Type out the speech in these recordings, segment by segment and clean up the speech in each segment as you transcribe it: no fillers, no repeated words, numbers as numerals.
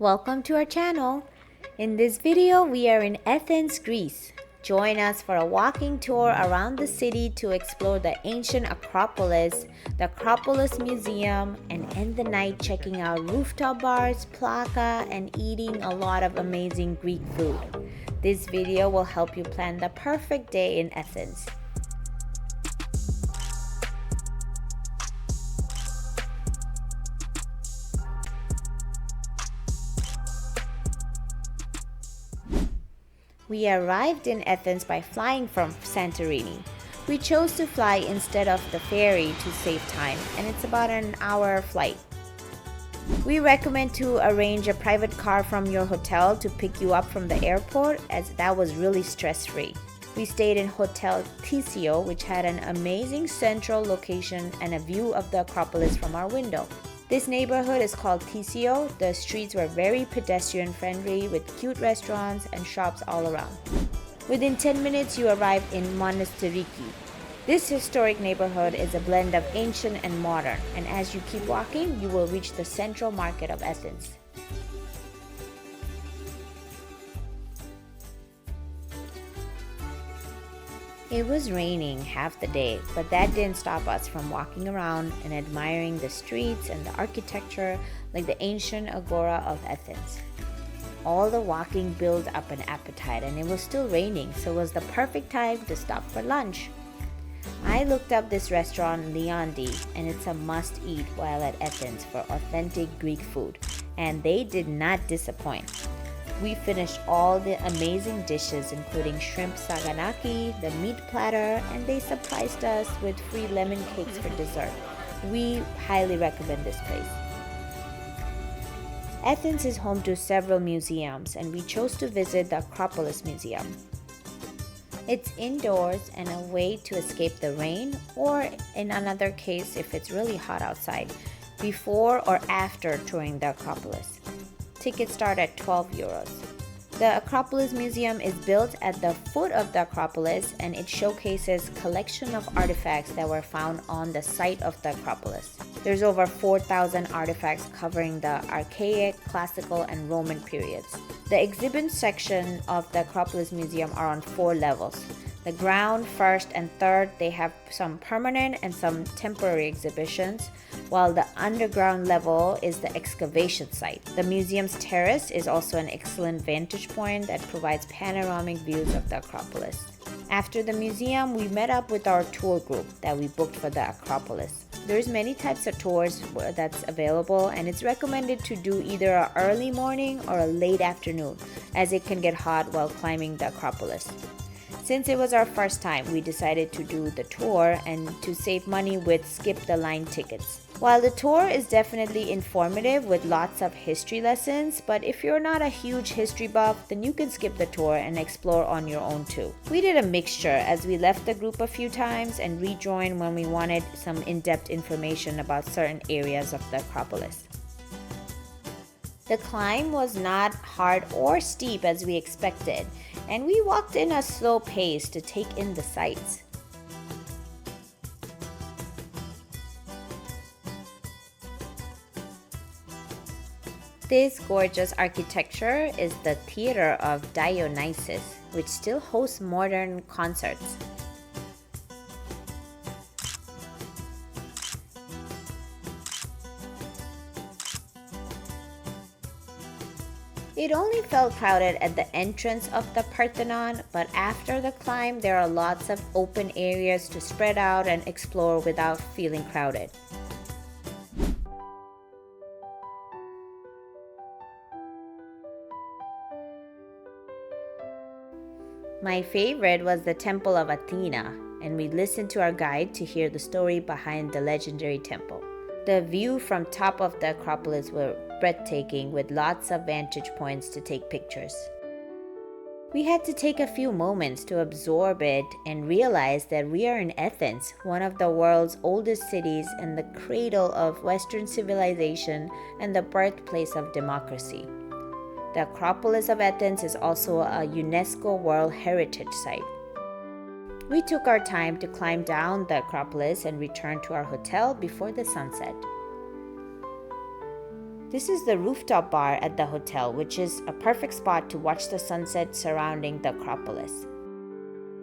Welcome to our channel. In this video, we are in Athens, Greece. Join us for a walking tour around the city to explore the ancient Acropolis, the Acropolis Museum, and end the night checking out rooftop bars, Plaka, and eating a lot of amazing Greek food. This video will help you plan the perfect day in Athens. We arrived in Athens by flying from Santorini. We chose to fly instead of the ferry to save time, and it's about an hour flight. We recommend to arrange a private car from your hotel to pick you up from the airport, as that was really stress-free. We stayed in Hotel Thissio, which had an amazing central location and a view of the Acropolis from our window. This neighborhood is called Thissio. The streets were very pedestrian friendly with cute restaurants and shops all around. Within 10 minutes, you arrive in Monastiriki. This historic neighborhood is a blend of ancient and modern, and as you keep walking, you will reach the central market of Athens. It was raining half the day, but that didn't stop us from walking around and admiring the streets and the architecture like the ancient agora of Athens. All the walking built up an appetite, and it was still raining, so it was the perfect time to stop for lunch. I looked up this restaurant Liondi, and it's a must-eat while at Athens for authentic Greek food, and they did not disappoint. We finished all the amazing dishes including shrimp saganaki, the meat platter, and they surprised us with free lemon cakes for dessert. We highly recommend this place. Athens is home to several museums, and we chose to visit the Acropolis Museum. It's indoors and a way to escape the rain, or in another case if it's really hot outside, before or after touring the Acropolis. Tickets start at 12 euros. The Acropolis Museum is built at the foot of the Acropolis, and it showcases a collection of artifacts that were found on the site of the Acropolis. There's over 4,000 artifacts covering the archaic, classical, and Roman periods. The exhibit section of the Acropolis Museum are on 4 levels. The ground, first, and third, they have some permanent and some temporary exhibitions, while the underground level is the excavation site. The museum's terrace is also an excellent vantage point that provides panoramic views of the Acropolis. After the museum, we met up with our tour group that we booked for the Acropolis. There's many types of tours that's available, and it's recommended to do either an early morning or a late afternoon, as it can get hot while climbing the Acropolis. Since it was our first time, we decided to do the tour and to save money with skip the line tickets. While the tour is definitely informative with lots of history lessons, but if you're not a huge history buff, then you can skip the tour and explore on your own too. We did a mixture, as we left the group a few times and rejoined when we wanted some in-depth information about certain areas of the Acropolis. The climb was not hard or steep as we expected, and we walked in a slow pace to take in the sights. This gorgeous architecture is the Theater of Dionysus, which still hosts modern concerts. It only felt crowded at the entrance of the Parthenon, but after the climb, there are lots of open areas to spread out and explore without feeling crowded. My favorite was the Temple of Athena, and we listened to our guide to hear the story behind the legendary temple. The view from top of the Acropolis were breathtaking, with lots of vantage points to take pictures. We had to take a few moments to absorb it and realize that we are in Athens, one of the world's oldest cities and the cradle of Western civilization and the birthplace of democracy. The Acropolis of Athens is also a UNESCO World Heritage Site. We took our time to climb down the Acropolis and return to our hotel before the sunset. This is the rooftop bar at the hotel, which is a perfect spot to watch the sunset surrounding the Acropolis.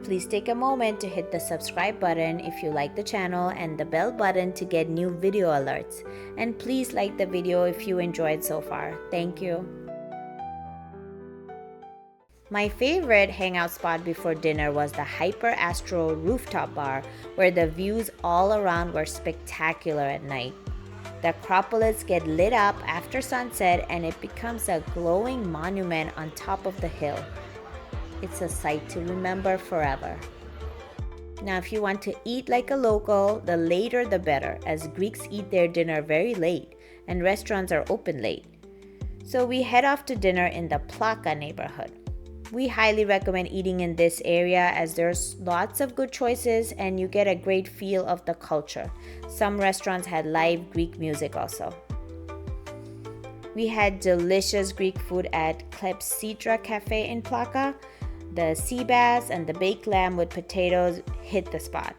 Please take a moment to hit the subscribe button if you like the channel and the bell button to get new video alerts. And please like the video if you enjoyed so far. Thank you. My favorite hangout spot before dinner was the Hyper Astro rooftop bar, where the views all around were spectacular at night. The Acropolis gets lit up after sunset and it becomes a glowing monument on top of the hill. It's a sight to remember forever. Now, if you want to eat like a local, the later the better, as Greeks eat their dinner very late and restaurants are open late. So we head off to dinner in the Plaka neighborhood. We highly recommend eating in this area as there's lots of good choices and you get a great feel of the culture. Some restaurants had live Greek music also. We had delicious Greek food at Klepsiedra Cafe in Plaka. The sea bass and the baked lamb with potatoes hit the spot.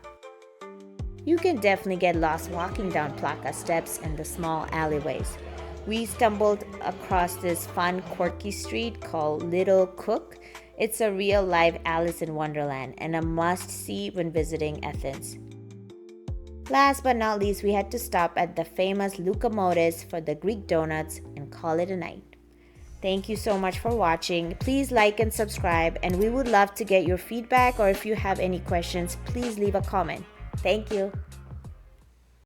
You can definitely get lost walking down Plaka steps and the small alleyways. We stumbled across this fun, quirky street called Little Kook. It's a real live Alice in Wonderland and a must-see when visiting Athens. Last but not least, we had to stop at the famous Lukumades for the Greek donuts and call it a night. Thank you so much for watching. Please like and subscribe, and we would love to get your feedback, or if you have any questions, please leave a comment. Thank you.